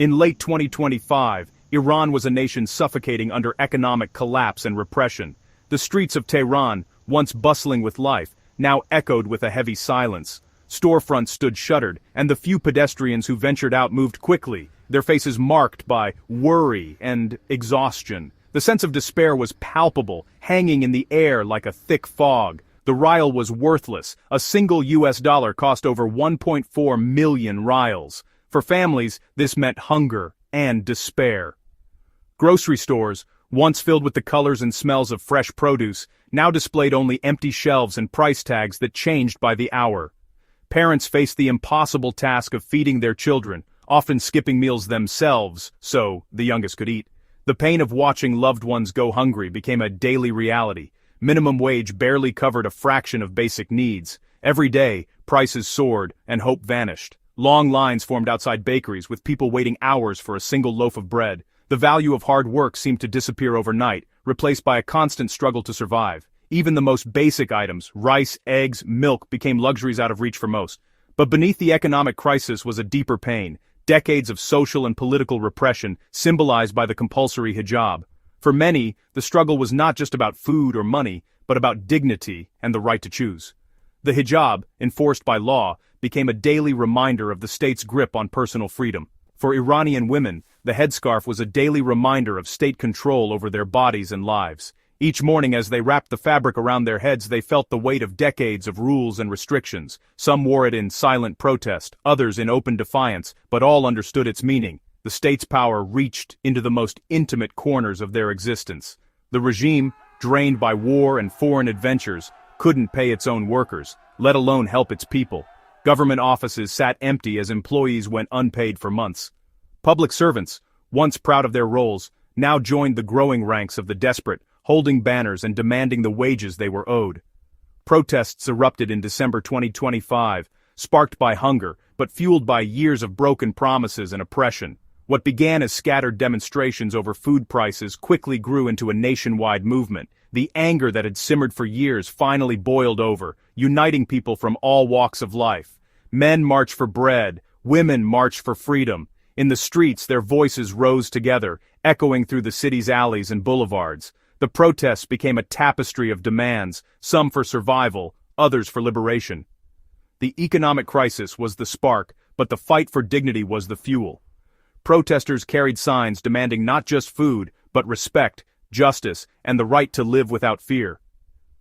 In late 2025, Iran was a nation suffocating under economic collapse and repression. The streets of Tehran, once bustling with life, now echoed with a heavy silence. Storefronts stood shuttered, and the few pedestrians who ventured out moved quickly, their faces marked by worry and exhaustion. The sense of despair was palpable, hanging in the air like a thick fog. The rial was worthless. A single US dollar cost over 1.4 million rials. For families, this meant hunger and despair. Grocery stores, once filled with the colors and smells of fresh produce, now displayed only empty shelves and price tags that changed by the hour. Parents faced the impossible task of feeding their children, often skipping meals themselves so the youngest could eat. The pain of watching loved ones go hungry became a daily reality. Minimum wage barely covered a fraction of basic needs. Every day, prices soared and hope vanished. Long lines formed outside bakeries with people waiting hours for a single loaf of bread. The value of hard work seemed to disappear overnight, replaced by a constant struggle to survive. Even the most basic items, rice, eggs, milk, became luxuries out of reach for most. But beneath the economic crisis was a deeper pain, decades of social and political repression symbolized by the compulsory hijab. For many, the struggle was not just about food or money, but about dignity and the right to choose. The hijab, enforced by law, became a daily reminder of the state's grip on personal freedom. For Iranian women, the headscarf was a daily reminder of state control over their bodies and lives. Each morning as they wrapped the fabric around their heads, they felt the weight of decades of rules and restrictions. Some wore it in silent protest, others in open defiance, but all understood its meaning. The state's power reached into the most intimate corners of their existence. The regime, drained by war and foreign adventures, couldn't pay its own workers, let alone help its people. Government offices sat empty as employees went unpaid for months. Public servants, once proud of their roles, now joined the growing ranks of the desperate, holding banners and demanding the wages they were owed. Protests erupted in December 2025, sparked by hunger, but fueled by years of broken promises and oppression. What began as scattered demonstrations over food prices quickly grew into a nationwide movement. The anger that had simmered for years finally boiled over, uniting people from all walks of life. Men marched for bread, women marched for freedom. In the streets, their voices rose together, echoing through the city's alleys and boulevards. The protests became a tapestry of demands, some for survival, others for liberation. The economic crisis was the spark, but the fight for dignity was the fuel. Protesters carried signs demanding not just food, but respect, justice, and the right to live without fear.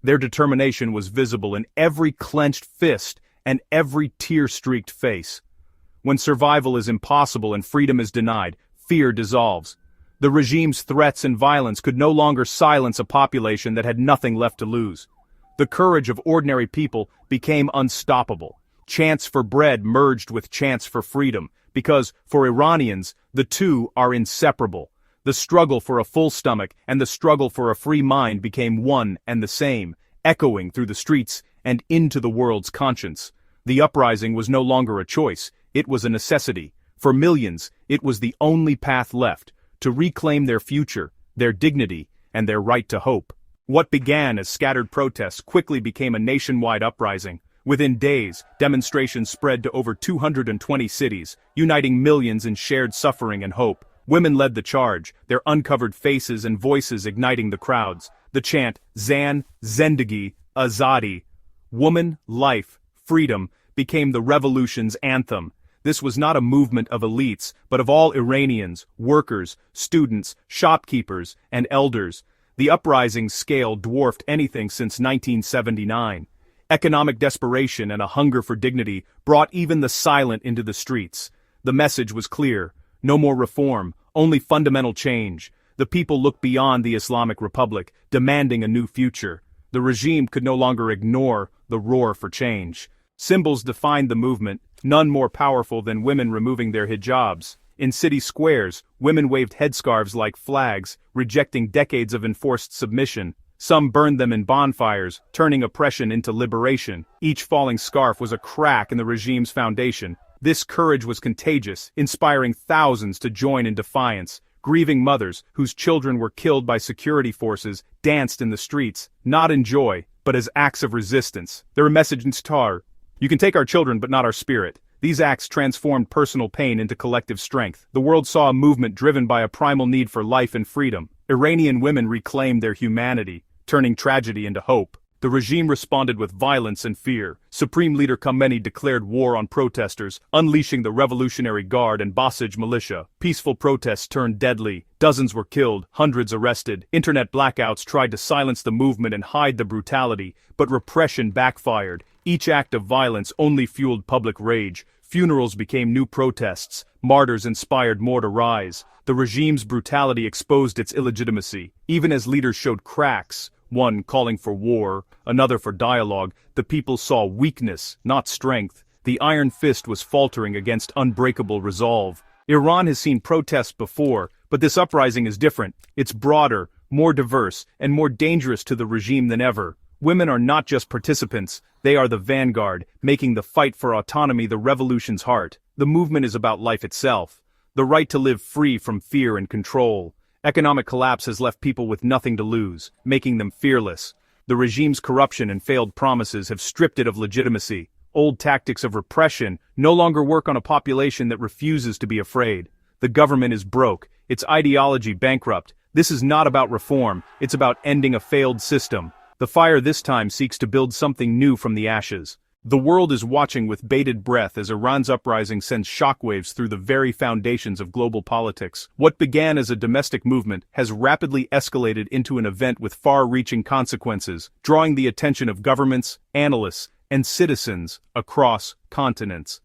Their determination was visible in every clenched fist and every tear-streaked face. When survival is impossible and freedom is denied, fear dissolves. The regime's threats and violence could no longer silence a population that had nothing left to lose. The courage of ordinary people became unstoppable. Chants for bread merged with chants for freedom, because, for Iranians, the two are inseparable. The struggle for a full stomach and the struggle for a free mind became one and the same, echoing through the streets and into the world's conscience. The uprising was no longer a choice, it was a necessity. For millions, it was the only path left, to reclaim their future, their dignity, and their right to hope. What began as scattered protests quickly became a nationwide uprising. Within days, demonstrations spread to over 220 cities, uniting millions in shared suffering and hope. Women led the charge, their uncovered faces and voices igniting the crowds. The chant, Zan, Zendagi, Azadi, woman, life, freedom, became the revolution's anthem. This was not a movement of elites, but of all Iranians, workers, students, shopkeepers, and elders. The uprising's scale dwarfed anything since 1979. Economic desperation and a hunger for dignity brought even the silent into the streets. The message was clear: no more reform, only fundamental change. The people looked beyond the Islamic Republic, demanding a new future. The regime could no longer ignore the roar for change. Symbols defined the movement, none more powerful than women removing their hijabs. In city squares, women waved headscarves like flags, rejecting decades of enforced submission. Some burned them in bonfires, turning oppression into liberation. Each falling scarf was a crack in the regime's foundation. This courage was contagious, inspiring thousands to join in defiance. Grieving mothers, whose children were killed by security forces, danced in the streets, not in joy, but as acts of resistance. Their message in Tar: "You can take our children but not our spirit. These acts transformed personal pain into collective strength. The world saw a movement driven by a primal need for life and freedom. Iranian women reclaimed their humanity, turning tragedy into hope. The regime responded with violence and fear. Supreme Leader Khamenei declared war on protesters, unleashing the Revolutionary Guard and Basij militia. Peaceful protests turned deadly. Dozens were killed, hundreds arrested. Internet blackouts tried to silence the movement and hide the brutality, but repression backfired. Each act of violence only fueled public rage. Funerals became new protests. Martyrs inspired more to rise. The regime's brutality exposed its illegitimacy. Even as leaders showed cracks, one calling for war, another for dialogue, the people saw weakness, not strength. The iron fist was faltering against unbreakable resolve. Iran has seen protests before, but this uprising is different. It's broader, more diverse, and more dangerous to the regime than ever. Women are not just participants, they are the vanguard, making the fight for autonomy the revolution's heart. The movement is about life itself, the right to live free from fear and control. Economic collapse has left people with nothing to lose, making them fearless. The regime's corruption and failed promises have stripped it of legitimacy. Old tactics of repression no longer work on a population that refuses to be afraid. The government is broke, its ideology bankrupt. This is not about reform, it's about ending a failed system. The fire this time seeks to build something new from the ashes. The world is watching with bated breath as Iran's uprising sends shockwaves through the very foundations of global politics. What began as a domestic movement has rapidly escalated into an event with far-reaching consequences, drawing the attention of governments, analysts, and citizens across continents.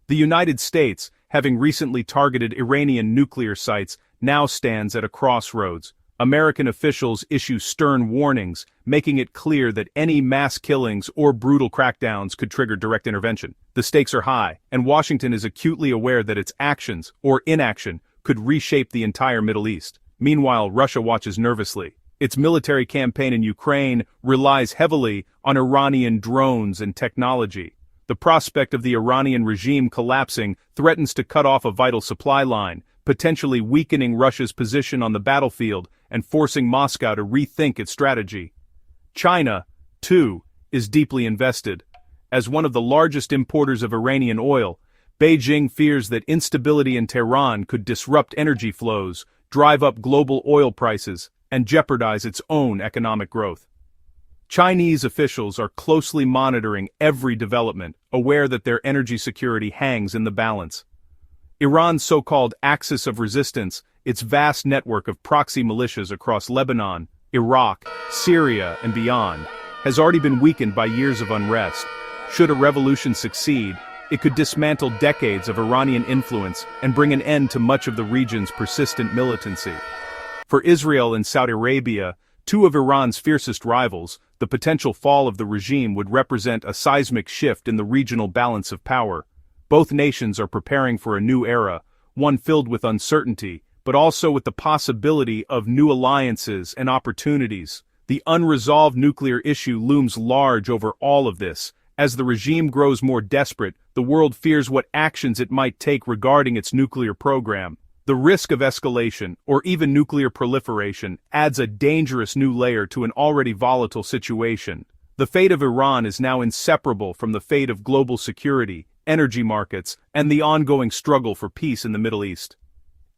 The United States, having recently targeted Iranian nuclear sites, now stands at a crossroads. American officials issue stern warnings, making it clear that any mass killings or brutal crackdowns could trigger direct intervention. The stakes are high, and Washington is acutely aware that its actions, or inaction, could reshape the entire Middle East. Meanwhile, Russia watches nervously. Its military campaign in Ukraine relies heavily on Iranian drones and technology. The prospect of the Iranian regime collapsing threatens to cut off a vital supply line, potentially weakening Russia's position on the battlefield and forcing Moscow to rethink its strategy. China, too, is deeply invested. As one of the largest importers of Iranian oil, Beijing fears that instability in Tehran could disrupt energy flows, drive up global oil prices, and jeopardize its own economic growth. Chinese officials are closely monitoring every development, aware that their energy security hangs in the balance. Iran's so-called axis of resistance, its vast network of proxy militias across Lebanon, Iraq, Syria, and beyond, has already been weakened by years of unrest. Should a revolution succeed, it could dismantle decades of Iranian influence and bring an end to much of the region's persistent militancy. For Israel and Saudi Arabia, two of Iran's fiercest rivals, the potential fall of the regime would represent a seismic shift in the regional balance of power. Both nations are preparing for a new era, one filled with uncertainty, but also with the possibility of new alliances and opportunities. The unresolved nuclear issue looms large over all of this. As the regime grows more desperate, the world fears what actions it might take regarding its nuclear program. The risk of escalation, or even nuclear proliferation, adds a dangerous new layer to an already volatile situation. The fate of Iran is now inseparable from the fate of global security, energy markets, and the ongoing struggle for peace in the Middle East.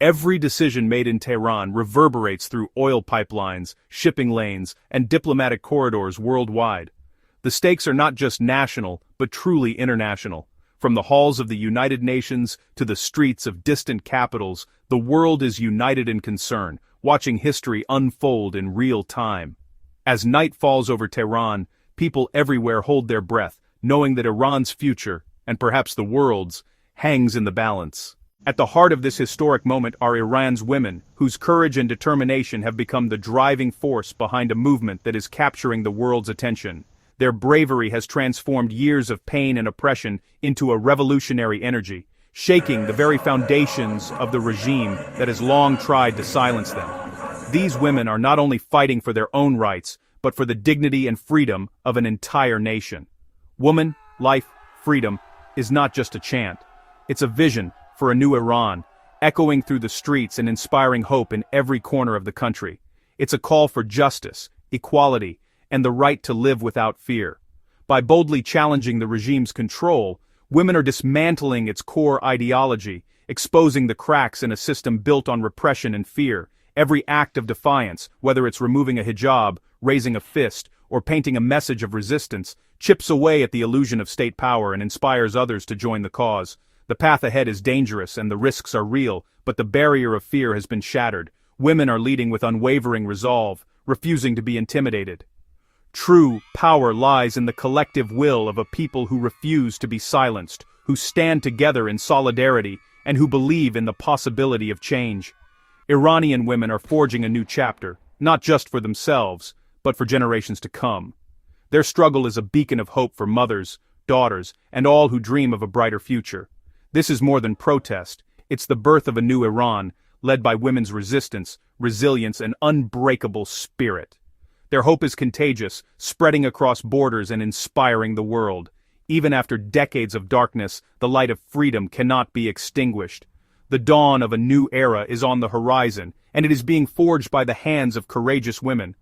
Every decision made in Tehran reverberates through oil pipelines, shipping lanes, and diplomatic corridors worldwide. The stakes are not just national, but truly international. From the halls of the United Nations to the streets of distant capitals, the world is united in concern, watching history unfold in real time. As night falls over Tehran, people everywhere hold their breath, knowing that Iran's future, and perhaps the world's, hangs in the balance. At the heart of this historic moment are Iran's women, whose courage and determination have become the driving force behind a movement that is capturing the world's attention. Their bravery has transformed years of pain and oppression into a revolutionary energy, shaking the very foundations of the regime that has long tried to silence them. These women are not only fighting for their own rights, but for the dignity and freedom of an entire nation. Woman, life, freedom is not just a chant. It's a vision for a new Iran, echoing through the streets and inspiring hope in every corner of the country. It's a call for justice, equality, and the right to live without fear. By boldly challenging the regime's control, Women are dismantling its core ideology, exposing the cracks in a system built on repression and fear. Every act of defiance, whether it's removing a hijab, raising a fist, or painting a message of resistance, chips away at the illusion of state power and inspires others to join the cause. The path ahead is dangerous and the risks are real, but the barrier of fear has been shattered. Women are leading with unwavering resolve, refusing to be intimidated. True power lies in the collective will of a people who refuse to be silenced, who stand together in solidarity, and who believe in the possibility of change. Iranian women are forging a new chapter, not just for themselves, but for generations to come. Their struggle is a beacon of hope for mothers, daughters, and all who dream of a brighter future. This is more than protest, it's the birth of a new Iran, led by women's resistance, resilience, and unbreakable spirit. Their hope is contagious, spreading across borders and inspiring the world. Even after decades of darkness, the light of freedom cannot be extinguished. The dawn of a new era is on the horizon, and it is being forged by the hands of courageous women.